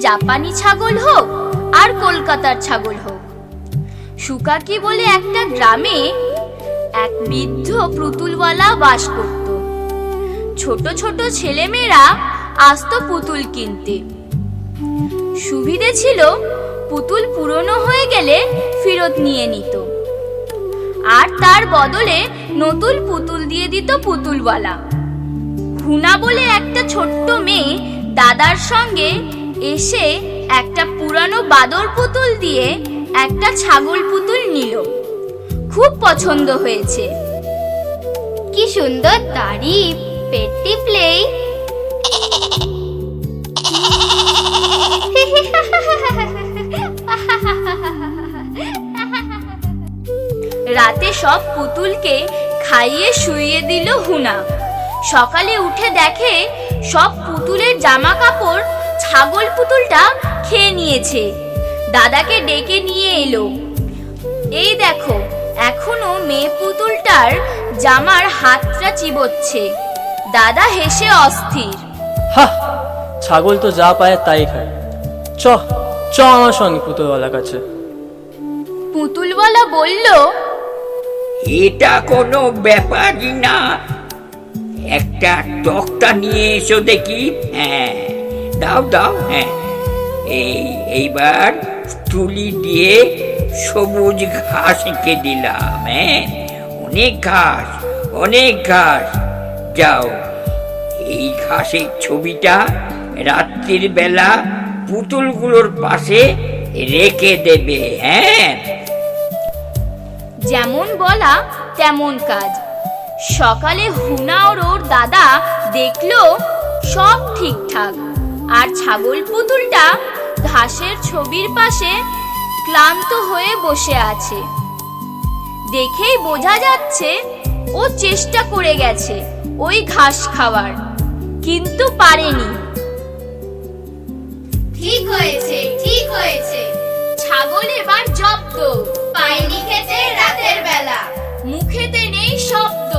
জাপানি ছাগল হোক আর কলকাতার ছাগল হোক, সুকাকি বলে একটা গ্রামে এক বৃদ্ধ পুতুলওয়ালা বাস করত। ছোট ছোট ছেলেমেয়েরা আসতো পুতুল কিনতে। সুবিধে ছিল পুতুল পুরনো হয়ে গেলে ফেরত নিয়ে নিত, আর তার বদলে নতুন পুতুল দিয়ে দিত পুতুলওয়ালা। হুনা বলে একটা ছোট্ট মেয়ে দাদার সঙ্গে এসে একটা পুরানো বাদর পুতুল দিয়ে একটা ছাগল পুতুল নিল। খুব পছন্দ হয়েছে। কি সুন্দর দাড়ি, পেট টিপলেই রাতে সব পুতুলকে খাইয়ে শুইয়ে দিল হুনা। সকালে উঠে দেখে সব পুতুলের জামা কাপড় ছাগল পুতুলটা খেয়ে নিয়েছে। দাদাকে ডেকে নিয়ে এলো। এই দেখো, এখনো মেয়ে পুতুলটার জামার হাতটা চিবোচ্ছে। দাদা হেসে অস্থির। হাহ, ছাগল তো যা পায় তাই খায়। চ চ আমার সঙ্গে পুতুলওয়ালার কাছে। পুতুলওয়ালা বলল, এটা কোনো ব্যাপারই না, একটা তক্তা নিয়ে এসো দেখি। হ্যাঁ, দাও দাও। হ্যাঁ, এইবার তুলি দিয়ে সবুজ ঘাস এঁকে দিলাম। হ্যাঁ, অনেক ঘাস, অনেক ঘাস। যাও, এই ঘাসের ছবিটা রাত্রির বেলা পুতুলগুলোর পাশে রেখে দেবে। হ্যাঁ, যেমন বলা তেমন কাজ। সকালে হুনা ওর দাদা দেখলো সব ঠিকঠাক, আর ছাগল পুতুলটা ঘাসের ছবির পাশে ক্লান্ত হয়ে বসে আছে। দেখেই বোঝা যাচ্ছে ও চেষ্টা করে গেছে ওই ঘাস খাওয়ার, কিন্তু পারেনি। ঠিক হয়েছে, ঠিক হয়েছে। ছাগল এবার জব্দ, পায়নি খেতে রাতের বেলা। মুখেতে নেই শব্দ।